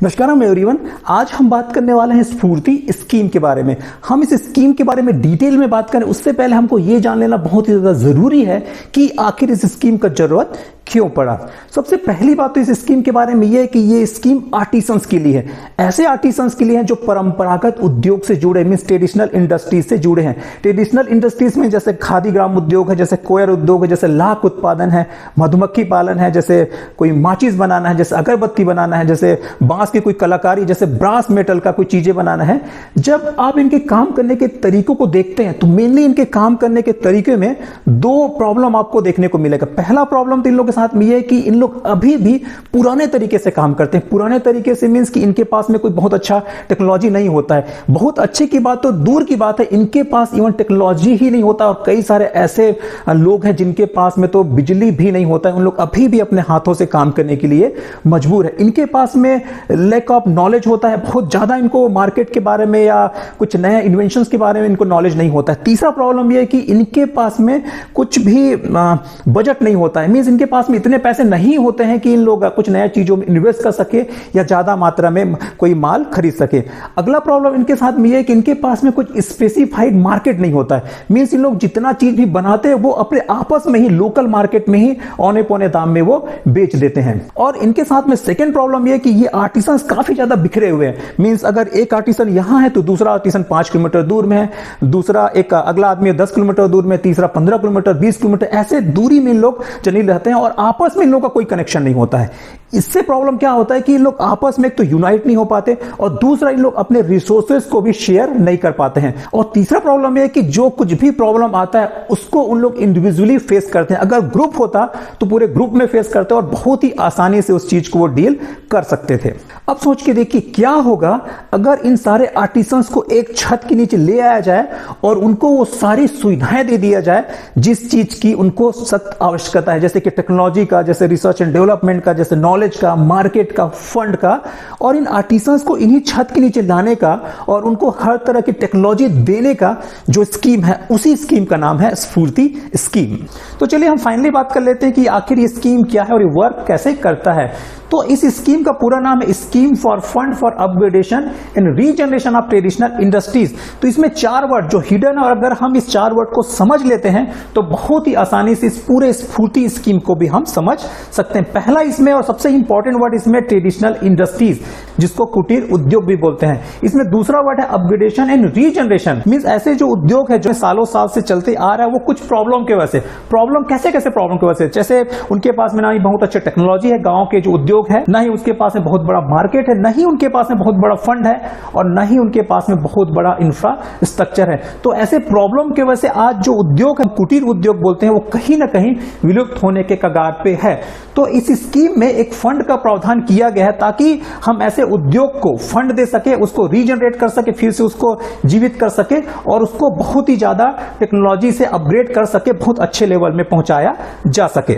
नमस्कार एवरीवन, आज हम बात करने वाले हैं स्फूर्ति स्कीम के बारे में। हम इस स्कीम के बारे में डिटेल में बात करें उससे पहले हमको ये जान लेना बहुत ही ज्यादा जरूरी है कि आखिर इस स्कीम का जरूरत क्यों पड़ा। सबसे पहली बात तो इस स्कीम के बारे में यह है कि ये स्कीम आर्टिसंस के लिए है, ऐसे आर्टिसंस के लिए है जो परंपरागत उद्योग से जुड़े, मींस ट्रेडिशनल इंडस्ट्रीज से जुड़े हैं। ट्रेडिशनल इंडस्ट्रीज में जैसे खादी ग्राम उद्योग है, जैसे कोयर उद्योग है, जैसे लाख उत्पादन है, मधुमक्खी पालन है, जैसे कोई माचिस बनाना है, जैसे अगरबत्ती बनाना है, जैसे बांस की कोई कलाकारी, जैसे ब्रास मेटल का कोई चीजें बनाना है। जब आप इनके काम करने के तरीकों को देखते हैं तो मेनली इनके काम करने के तरीके में दो प्रॉब्लम आपको देखने को मिलेगा। पहला प्रॉब्लम तो इन लोगों के साथ में यह है कि इन लोग अभी भी पुराने तरीके से काम करते हैं। पुराने तरीके से मींस कि इनके पास में कोई बहुत अच्छा टेक्नोलॉजी नहीं होता है। बहुत अच्छे की बात तो दूर की बात है, इनके पास इवन टेक्नोलॉजी ही नहीं होता और कई सारे ऐसे लोग हैं जिनके पास में तो बिजली भी नहीं होता है। उन लोग अभी भी अपने हाथों से काम करने के लिए मजबूर है। इनके पास में लैक ऑफ नॉलेज होता है, बहुत ज्यादा इनको मार्केट के बारे में या कुछ नए इन्वेंशंस के बारे में इनको नॉलेज नहीं होता है। तीसरा प्रॉब्लम यह है कि इनके पास में कुछ भी बजट नहीं होता है, मींस इनके पास में इतने पैसे नहीं होते हैं कि इन लोग कुछ नया चीजों में इन्वेस्ट कर सके या ज्यादा मात्रा में कोई माल खरीद सके। अगला प्रॉब्लम इनके साथ में यह है कि इनके पास में कुछ स्पेसिफाइड मार्केट नहीं होता है, मींस इन लोग जितना चीज भी बनाते हैं वो अपने आपस में ही लोकल मार्केट में ही औने पौने दाम में वो बेच देते हैं। और इनके साथ में सेकेंड प्रॉब्लम यह है कि ये आर्टिसंस काफी ज्यादा बिखरे हुए हैं, मींस अगर एक आर्टिसन यहां है तो दूसरा आर्टिसन 5 किलोमीटर दूर में है, दूसरा एक अगला आदमी 10 किलोमीटर दूर में, तीसरा 15 किलोमीटर, 20 किलोमीटर, ऐसे दूरी में इन लोग चले रहते हैं और आपस में इन लोगों का कोई कनेक्शन नहीं होता है। इससे प्रॉब्लम क्या होता है कि इन लोग आपस में एक तो यूनाइट नहीं हो पाते और दूसरा इन लोग अपने रिसोर्सेज को भी शेयर नहीं कर पाते हैं। और तीसरा प्रॉब्लम यह है कि जो कुछ भी प्रॉब्लम आता है उसको उन लोग इंडिविजुअली फेस करते हैं। अगर ग्रुप होता तो पूरे ग्रुप में फेस करते और बहुत ही आसानी से उस चीज को वो डील कर सकते थे। अब सोच के देखिए क्या होगा अगर इन सारे आर्टिसंस को एक छत के नीचे ले आया जाए और उनको वो सारी सुविधाएं दे दिया जाए जिस चीज की उनको सख्त आवश्यकता है, जैसे कि टेक्नोलॉजी का, जैसे रिसर्च एंड डेवलपमेंट का, जैसे नॉलेज का, मार्केट का, फंड का, और इन आर्टिसंस को इन्हीं छत के नीचे लाने का और उनको हर तरह की टेक्नोलॉजी देने का जो स्कीम है, उसी स्कीम का नाम है स्फूर्ति स्कीम। तो चलिए हम फाइनली बात कर लेते हैं कि आखिर ये स्कीम क्या है और ये वर्क कैसे करता है। तो इस स्कीम का पूरा नाम है scheme for fund for upgradation and regeneration of traditional industries. तो इसमें 4 वर्ड जो हिडन, और अगर हम इस 4 वर्ड को समझ लेते हैं तो बहुत ही आसानी से इस पूरे स्फूर्ति स्कीम को भी हम समझ सकते हैं। पहला इसमें और सबसे इंपॉर्टेंट वर्ड इसमें ट्रेडिशनल इंडस्ट्रीज, जिसको कुटीर उद्योग भी बोलते हैं। इसमें दूसरा वर्ड है अपग्रेडेशन एंड रीजनरेशन, मींस ऐसे जो उद्योग है जो सालों साल से चलते आ रहा है वो कुछ प्रॉब्लम की वजह से, प्रॉब्लम कैसे प्रॉब्लम की वजह से, जैसे उनके पास में ना ही बहुत अच्छी टेक्नोलॉजी है, गांव के जो उद्योग है, ना ही उसके पास में बहुत बड़ा मार्केट है, ना ही उनके पास में बहुत बड़ा फंड है और ना ही उनके पास में बहुत बड़ा इंफ्रास्ट्रक्चर है। तो ऐसे प्रॉब्लम की वजह से आज जो उद्योग है, कुटीर उद्योग बोलते हैं, वो कहीं ना कहीं विलुप्त होने के कगार पे है। तो इस स्कीम में एक फंड का प्रावधान किया गया है ताकि हम ऐसे उद्योग को फंड दे सके, उसको रीजनरेट कर सके, फिर से उसको जीवित कर सके और उसको बहुत ही ज्यादा टेक्नोलॉजी से अपग्रेड कर सके, बहुत अच्छे लेवल में पहुंचाया जा सके।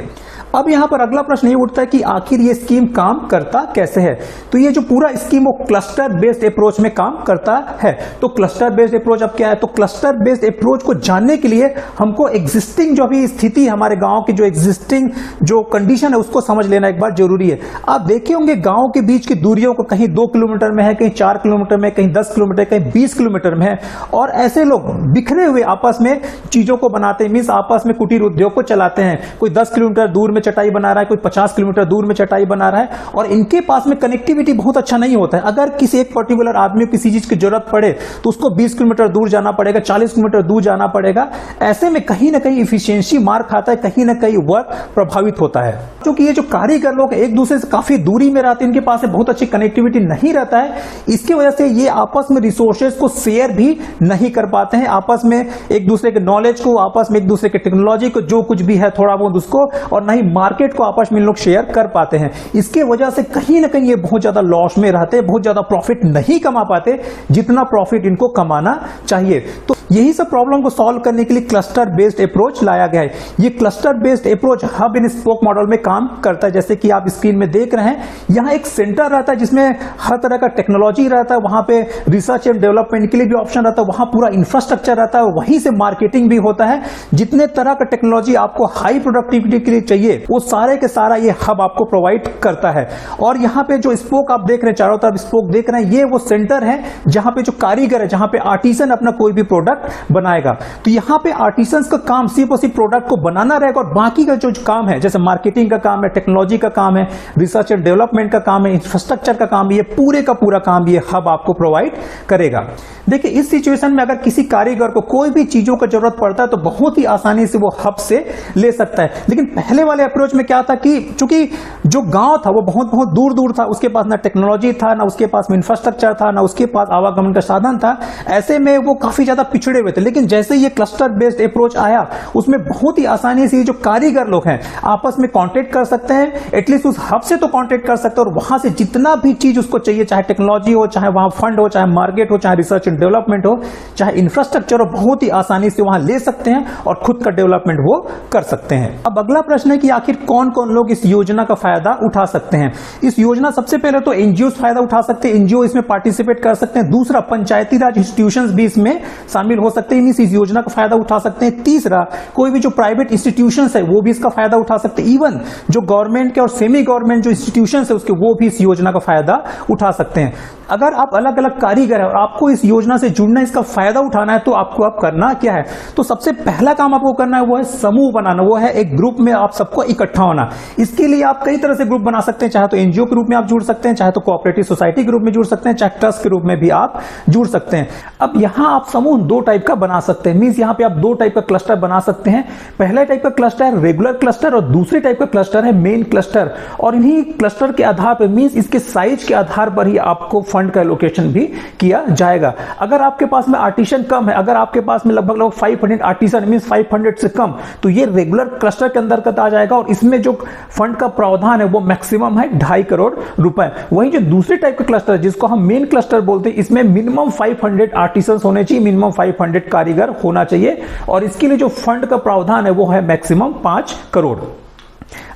अब यहां पर अगला प्रश्न ये उठता है कि आखिर ये स्कीम काम करता कैसे है। तो ये जो पूरा स्कीम वो क्लस्टर बेस्ड अप्रोच में काम करता है। तो क्लस्टर बेस्ड अप्रोच अब क्या है, तो क्लस्टर बेस्ड अप्रोच को जानने के लिए हमको एग्जिस्टिंग जो भी स्थिति हमारे गांव की जो एग्जिस्टिंग जो कंडीशन है उसको समझ लेना एक बार जरूरी है। आप देखे होंगे गांव के बीच की दूरियों को कहीं 2 किलोमीटर में है, कहीं 4 किलोमीटर में, कहीं 10 किलोमीटर, कहीं 20 किलोमीटर में है और ऐसे लोग बिखरे हुए आपस में चीजों को बनाते हैं, मींस आपस में कुटीर उद्योग को चलाते हैं। कोई 10 किलोमीटर दूर चटाई बना रहा है, कोई 50 किलोमीटर दूर में चटाई बना रहा है और इनके पास में कनेक्टिविटी बहुत अच्छा नहीं होता है। अगर किसी एक पर्टिकुलर आदमी को किसी चीज की जरूरत पड़े तो उसको 20 किलोमीटर दूर जाना पड़ेगा, 40 किलोमीटर दूर जाना पड़ेगा। ऐसे में कहीं ना कहीं इफिशिएंसी मार खाता है, कहीं ना कहीं वर्क प्रभावित होता है। क्योंकि ये जो कारीगर लोग एक दूसरे से काफी दूरी में रहते हैं, इनके पास बहुत अच्छी कनेक्टिविटी नहीं रहता है, इसकी वजह से ये आपस में रिसोर्सेज को शेयर भी नहीं कर पाते हैं, आपस में एक दूसरे के नॉलेज को, आपस में एक दूसरे के टेक्नोलॉजी को, जो कुछ भी है थोड़ा बहुत उसको, और नहीं मार्केट को आपस में लोग शेयर कर पाते हैं। इसके वजह से कहीं ना कहीं ये बहुत ज्यादा लॉस में रहते हैं, बहुत ज्यादा प्रॉफिट नहीं कमा पाते जितना प्रॉफिट इनको कमाना चाहिए। तो यही सब प्रॉब्लम को सॉल्व करने के लिए क्लस्टर बेस्ड अप्रोच लाया गया है। ये cluster based approach hub and spoke model में काम करता है। जैसे कि आप स्क्रीन में देख रहे हैं, यहाँ एक सेंटर रहता है जिसमें हर तरह का टेक्नोलॉजी रहता है, वहां पे रिसर्च एंड डेवलपमेंट के लिए भी ऑप्शन रहता है, वहां पूरा इंफ्रास्ट्रक्चर रहता है, वहीं से मार्केटिंग भी होता है। जितने तरह का टेक्नोलॉजी आपको हाई प्रोडक्टिविटी के लिए चाहिए वो सारे के सारा ये हब आपको प्रोवाइड करता है। और यहाँ पे जो स्पोक आप देख रहे हैं, चारों तरफ स्पोक देख रहे हैं, ये वो सेंटर है जहां पे जो कारीगर है, जहां पे आर्टिसन अपना कोई भी प्रोडक्ट बनाएगा। तो यहाँ पे आर्टिसन का काम सिर्फ और सिर्फ प्रोडक्ट को बनाना रहेगा, और बाकी का जो काम है, जैसे मार्केटिंग का काम है, टेक्नोलॉजी का काम है, रिसर्च एंड डेवलपमेंट का काम है, इंफ्रास्ट्रक्चर का काम, ये पूरे का पूरा काम ये हब आपको प्रोवाइड करेगा। देखिए, इस सिचुएशन में अगर किसी कारीगर को कोई भी चीजों का जरूरत पड़ता है तो बहुत ही आसानी से वो हब से ले सकता है। लेकिन पहले वाले अप्रोच में क्या था कि चूंकि जो गांव था वो बहुत बहुत दूर दूर था, उसके पास ना टेक्नोलॉजी था, ना उसके पास इंफ्रास्ट्रक्चर था, ना उसके पास आवागमन का साधन था, ऐसे में वो काफी ज्यादा पिछड़े हुए थे। लेकिन जैसे ये क्लस्टर बेस्ड अप्रोच आया, उसमें बहुत ही आसानी से जो कारीगर लोग हैं आपस में कांटेक्ट कर सकते हैं, एटलीस्ट उस हब से तो कांटेक्ट कर सकते हैं, और वहां से जितना भी चीज उसको चाहिए, चाहे टेक्नोलॉजी हो, चाहे वहां फंड हो, चाहे मार्केट हो, चाहे रिसर्च एंड डेवलपमेंट हो, चाहे इंफ्रास्ट्रक्चर हो, बहुत ही आसानी से वहां ले सकते हैं और खुद का डेवलपमेंट वो कर सकते हैं। अब अगला प्रश्न है कि आखिर कौन कौन लोग इस योजना का फायदा उठा सकते हैं। इस योजना सबसे पहले तो एनजीओ फायदा उठा सकते हैं, एनजीओ इसमें पार्टिसिपेट कर सकते हैं। दूसरा, पंचायती राज इंस्टीट्यूशंस भी इसमें शामिल हो सकते हैं, इस योजना का फायदा उठा सकते हैं। तीसरा, कोई भी जो प्राइवेट इंस्टीट्यूशंस है वो भी इसका फायदा उठा सकते हैं। इवन जो गवर्नमेंट के और सेमी गवर्नमेंट जो इंस्टीट्यूशंस है उसके वो भी इस योजना का फायदा उठा सकते हैं। अगर आप अलग अलग कारीगर है और आपको इस योजना से जुड़ना, इसका फायदा उठाना है, तो आपको अब करना क्या है? तो सबसे पहला काम आपको करना है वो है समूह बनाना, वो है एक ग्रुप में आप सबको इकट्ठा होना। इसके लिए आप कई तरह से ग्रुप बना सकते हैं, चाहे तो एनजीओ के रूप में आप जुड़ सकते हैं, चाहे तो कोऑपरेटिव सोसाइटी के रूप में जुड़ सकते हैं, चाहे ट्रस्ट के रूप में भी आप जुड़ सकते हैं। अब यहां आप समूह दो टाइप का बना सकते हैं, मींस यहां पे आप दो टाइप का क्लस्टर बना सकते हैं। पहला टाइप का क्लस्टर है रेगुलर क्लस्टर और दूसरे टाइप का क्लस्टर है मेन क्लस्टर। और इन्हीं क्लस्टर के आधार पर, मींस इसके साइज के आधार पर ही आपको फंड का एलोकेशन भी किया जाएगा। अगर आपके पास में आर्टिसन कम है, अगर आपके पास में लगभग 500 आर्टिसन मींस 500 से कम, तो ये रेगुलर क्लस्टर के अंतर्गत आ जाएगा और इसमें जो फंड का प्रावधान है वो मैक्सिमम है 2.5 करोड़ रुपए। वहीं जो दूसरे टाइप का क्लस्टर जिसको हम मेन क्लस्टर बोलते हैं, इसमें मिनिमम 500 आर्टिसन होने चाहिए, मिनिमम 500 कारीगर होना चाहिए, और इसके लिए जो फंड का प्रावधान है वो है मैक्सिमम 5 करोड़।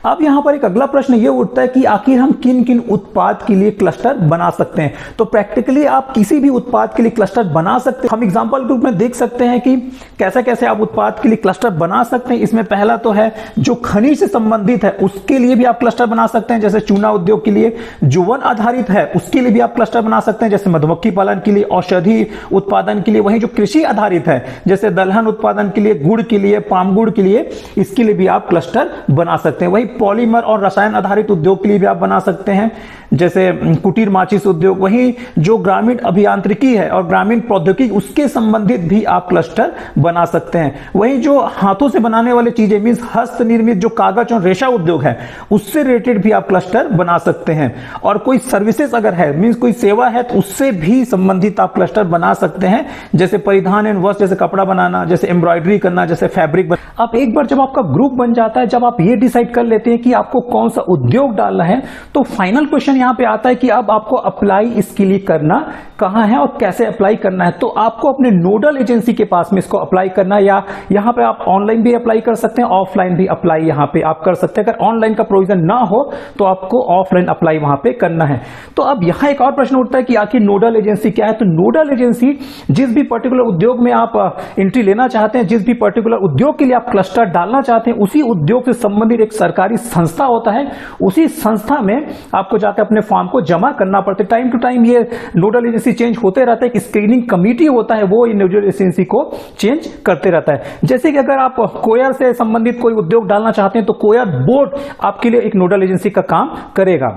अब यहां पर एक अगला प्रश्न यह उठता है कि आखिर हम किन किन उत्पाद के लिए क्लस्टर बना सकते हैं। तो प्रैक्टिकली आप किसी भी उत्पाद के लिए क्लस्टर बना सकते हैं। हम एग्जांपल के रूप में देख सकते हैं कि कैसे कैसे आप उत्पाद के लिए क्लस्टर बना सकते हैं। इसमें पहला तो है जो खनिज से संबंधित है उसके लिए भी आप क्लस्टर बना सकते हैं, जैसे चूना उद्योग के लिए। जो वन आधारित है उसके लिए भी आप क्लस्टर बना सकते हैं, जैसे मधुमक्खी पालन के लिए, औषधि उत्पादन के लिए। वहीं जो कृषि आधारित है, जैसे दलहन उत्पादन के लिए, गुड़ के लिए, पाम गुड़ के लिए, इसके लिए भी आप क्लस्टर बना सकते हैं। वही पॉलीमर और रसायन आधारित उद्योग के लिए भी आप बना सकते हैं, जैसे कुटीर माचिस उद्योग। वहीं जो ग्रामीण अभियांत्रिकी है और ग्रामीण प्रौद्योगिकी, उसके संबंधित भी आप क्लस्टर बना सकते हैं। वहीं जो हाथों से बनाने वाली चीजें मींस हस्त निर्मित जो कागज और रेशा उद्योग है, उससे रिलेटेड भी आप क्लस्टर बना सकते हैं। और कोई सर्विसेज अगर है, मींस कोई सेवा है, तो उससे भी संबंधित आप क्लस्टर बना सकते हैं, जैसे परिधान एवं वस्त्र, जैसे कपड़ा बनाना, जैसे एम्ब्रॉयडरी करना, जैसे फैब्रिक। अब एक बार जब आपका ग्रुप बन जाता है, जब आप ये डिसाइड कर लेते हैं कि आपको कौन सा उद्योग डालना है, तो फाइनल क्वेश्चन यहां पे आता है कि अब आपको अप्लाई इसके लिए करना कहां है और कैसे अप्लाई करना है। तो आपको अपने नोडल एजेंसी के पास में इसको अप्लाई करना है, या यहां पे आप ऑनलाइन भी अप्लाई कर सकते हैं, ऑफलाइन भी अप्लाई यहां पे आप कर सकते हैं। अगर ऑनलाइन का प्रोविजन ना हो तो आपको ऑफलाइन अप्लाई वहां पे करना है। तो अब यहां एक और प्रश्न उठता है कि आखिर नोडल एजेंसी क्या है। तो नोडल एजेंसी जिस भी पर्टिकुलर उद्योग में आप एंट्री लेना चाहते हैं, जिस भी पर्टिकुलर उद्योग के लिए आप क्लस्टर डालना चाहते हैं, उसी उद्योग से संबंधित एक सरकारी संस्था होता है। उसी संस्था में आपको जाकर अपने फॉर्म को जमा करना पड़ता है। टाइम टू टाइम ये नोडल एजेंसी चेंज होते रहता है। एक स्क्रीनिंग कमेटी होता है, वो नोडल एजेंसी को चेंज करते रहता है। जैसे कि अगर आप कोयर से संबंधित कोई उद्योग डालना चाहते हैं, तो कोयर बोर्ड आपके लिए एक नोडल एजेंसी का काम करेगा।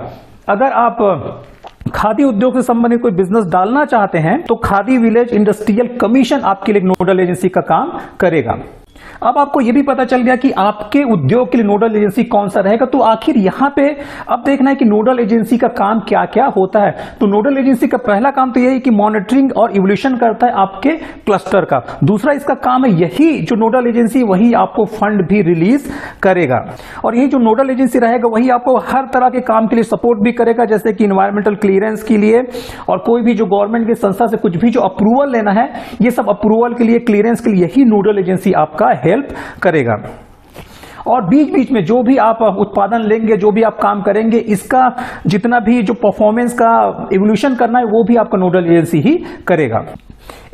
अगर आप खादी उद्योग से संबंधित कोई बिजनेस डालना चाहते हैं, तो खादी विलेज इंडस्ट्रियल कमीशन आपके लिए नोडल एजेंसी का काम करेगा। अब आपको यह भी पता चल गया कि आपके उद्योग के लिए नोडल एजेंसी कौन सा रहेगा। तो आखिर यहां पे अब देखना है कि नोडल एजेंसी का काम क्या क्या होता है। तो नोडल एजेंसी का पहला काम तो यही है कि मॉनिटरिंग और इवोल्यूशन करता है आपके क्लस्टर का। दूसरा इसका काम है, यही जो नोडल एजेंसी वही आपको फंड भी रिलीज करेगा, और यही जो नोडल एजेंसी रहेगा वही आपको हर तरह के काम के लिए सपोर्ट भी करेगा, जैसे कि इन्वायरमेंटल क्लियरेंस के लिए और कोई भी जो गवर्नमेंट की संस्था से कुछ भी जो अप्रूवल लेना है, ये सब अप्रूवल के लिए, क्लियरेंस के लिए यही नोडल एजेंसी आपका हेल्प करेगा। और बीच बीच में जो भी आप उत्पादन लेंगे, जो भी आप काम करेंगे, इसका जितना भी जो परफॉर्मेंस का इवोल्यूशन करना है वो भी आपका नोडल एजेंसी ही करेगा।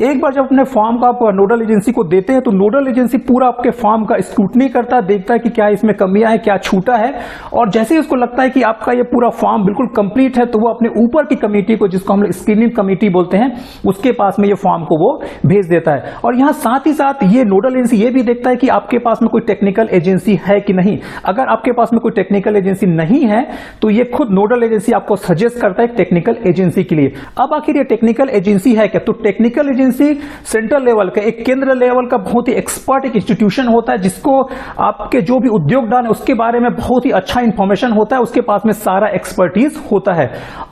एक बार जब अपने फार्म का आप नोडल एजेंसी को देते हैं तो नोडल एजेंसी पूरा आपके फार्म का स्क्रूटनी करता है, देखता है कि क्या इसमें कमियां हैं, क्या छूटा है, और जैसे ही उसको लगता है कि आपका ये पूरा फार्म बिल्कुल कंप्लीट है तो वो अपने ऊपर की कमेटी को, जिसको हम लोग स्क्रीनिंग कमेटी बोलते हैं, उसके पास में ये फार्म को वो भेज देता है। और यहां साथ ही साथ ये नोडल एजेंसी ये भी देखता है कि आपके पास में कोई टेक्निकल एजेंसी है कि नहीं। अगर आपके पास में कोई टेक्निकल एजेंसी नहीं है तो ये खुद नोडल एजेंसी आपको सजेस्ट करता है टेक्निकल एजेंसी के लिए। अब आखिर ये टेक्निकल एजेंसी है क्या? तो टेक्निकल एजेंसी सेंट्रल लेवल का, एक केंद्र लेवल का बहुत ही एक्सपर्ट एक इंस्टीट्यूशन होता है, जिसको आपके जो भी उद्योग डाल है उसके बारे में बहुत ही अच्छा इंफॉर्मेशन होता है, उसके पास में सारा एक्सपर्टीज होता है।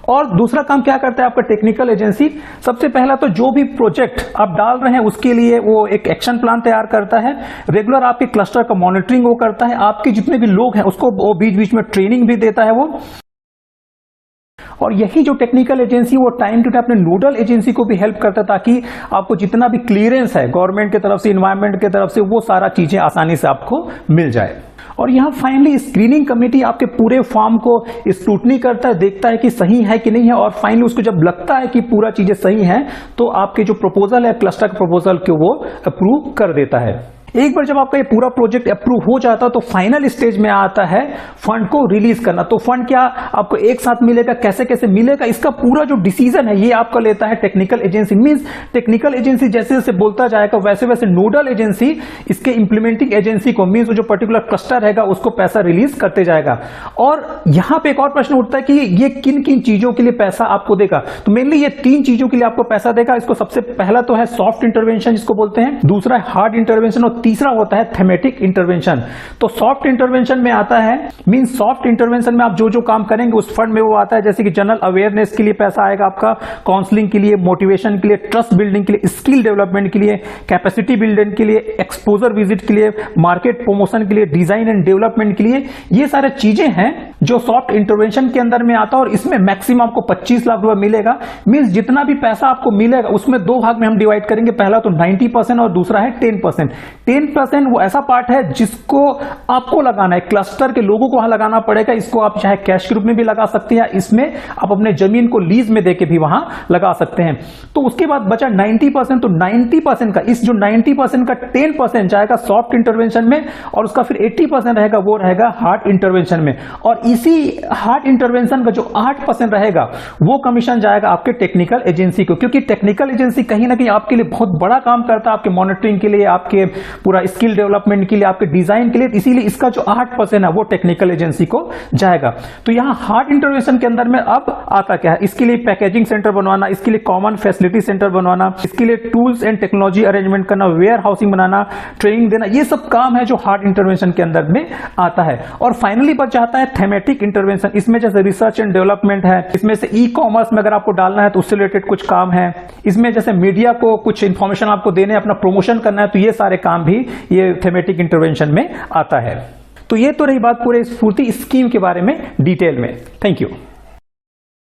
और दूसरा काम क्या करता है आपका टेक्निकल एजेंसी? सबसे पहला तो जो भी प्रोजेक्ट आप डाल रहे हैं उसके लिए वो एक एक्शन प्लान तैयार करता है, रेगुलर आपके क्लस्टर का मॉनिटरिंग वो करता है, आपके जितने भी लोग हैं उसको वो बीच बीच में ट्रेनिंग भी देता है वो। और यही जो टेक्निकल एजेंसी वो टाइम टू टाइम अपने नोडल एजेंसी को भी हेल्प करता है, ताकि आपको जितना भी क्लियरेंस है गवर्नमेंट की तरफ से, इन्वायरमेंट की तरफ से, वो सारा चीजें आसानी से आपको मिल जाए। और यहां फाइनली स्क्रीनिंग कमेटी आपके पूरे फार्म को स्क्रूटनी करता है, देखता है कि सही है कि नहीं है, और फाइनली उसको जब लगता है कि पूरा चीजें सही हैं तो आपके जो प्रपोजल है क्लस्टर का प्रपोजल को वो अप्रूव कर देता है। एक बार जब आपका ये पूरा प्रोजेक्ट अप्रूव हो जाता है तो फाइनल स्टेज में आता है फंड को रिलीज करना। तो फंड क्या आपको एक साथ मिलेगा, कैसे कैसे मिलेगा, इसका पूरा जो डिसीजन है ये आपका लेता है technical agency. Means technical agency जैसे जैसे बोलता जाएगा वैसे वैसे नोडल एजेंसी इसके इंप्लीमेंटिंग एजेंसी को, मींस जो पर्टिकुलर क्लस्टर रहेगा उसको पैसा रिलीज करते जाएगा। और यहां पे एक और प्रश्न उठता है कि ये किन किन चीजों के लिए पैसा आपको देगा। तो मेनली ये 3 चीजों के लिए आपको पैसा देगा। इसको सबसे पहला तो है सॉफ्ट इंटरवेंशन जिसको बोलते हैं, दूसरा है हार्ड इंटरवेंशन, और तीसरा होता है थेमेटिक इंटरवेंशन। तो सॉफ्ट इंटरवेंशन में आता है, मीन सॉफ्ट इंटरवेंशन में आप जो जो काम करेंगे उस फंड में वो आता है, जैसे कि जनरल अवेयरनेस के लिए पैसा आएगा आपका, काउंसलिंग के लिए, मोटिवेशन के लिए, ट्रस्ट बिल्डिंग के लिए, स्किल डेवलपमेंट के लिए, कैपेसिटी बिल्डिंग के लिए, एक्सपोजर विजिट के लिए, मार्केट प्रमोशन के लिए, डिजाइन एंड डेवलपमेंट के लिए। ये सारे चीजें हैं जो सॉफ्ट इंटरवेंशन के अंदर में आता है, और इसमें मैक्सिमम आपको 25 लाख रुपए मिलेगा। मींस जितना भी पैसा आपको मिलेगा उसमें 2 भाग में हम डिवाइड करेंगे, पहला तो 90% और दूसरा है 10%। 10% वो ऐसा पार्ट है जिसको आपको लगाना है, क्लस्टर के लोगों को वहां लगाना पड़ेगा। इसको आप चाहे कैश के रूप में भी लगा सकते हैं, इसमें आप अपने जमीन को लीज में देके भी वहां लगा सकते हैं। तो उसके बाद बचा 90%। तो 90% का, इस जो 90% का 10% जाएगा सॉफ्ट इंटरवेंशन में, और उसका फिर 80% रहेगा वो रहेगा हार्ड इंटरवेंशन में। और इसी हार्ड इंटरवेंशन का जो 8% रहेगा वो कमीशन जाएगा आपके टेक्निकल एजेंसी को, क्योंकि टेक्निकल एजेंसी कहीं ना कहीं आपके लिए बहुत बड़ा काम करता है, आपके मॉनिटरिंग के लिए, आपके पूरा स्किल डेवलपमेंट के लिए, आपके डिजाइन के लिए। इसीलिए इसका जो 8% है वो टेक्निकल एजेंसी को जाएगा। तो यहां हार्ड इंटरवेंशन के अंदर में अब आता क्या है, इसके लिए पैकेजिंग सेंटर बनवाना, इसके लिए कॉमन फैसिलिटी सेंटर बनवाना, इसके लिए टूल्स एंड टेक्नोलॉजी अरेंजमेंट करना, वेयर हाउसिंग बनाना, ट्रेनिंग देना, ये सब काम है जो हार्ड इंटरवेंशन के अंदर में आता है। और फाइनली बच जाता है थेमेटिक इंटरवेंशन। इसमें जैसे रिसर्च एंड डेवलपमेंट है, इसमें से ई कॉमर्स में अगर आपको डालना है तो उससे रिलेटेड कुछ काम है, इसमें जैसे मीडिया को कुछ इंफॉर्मेशन आपको देने, अपना प्रमोशन करना है, तो ये सारे काम भी ये थेमेटिक इंटरवेंशन में आता है। तो ये तो रही बात पूरे स्फूर्ति स्कीम के बारे में डिटेल में। Thank you.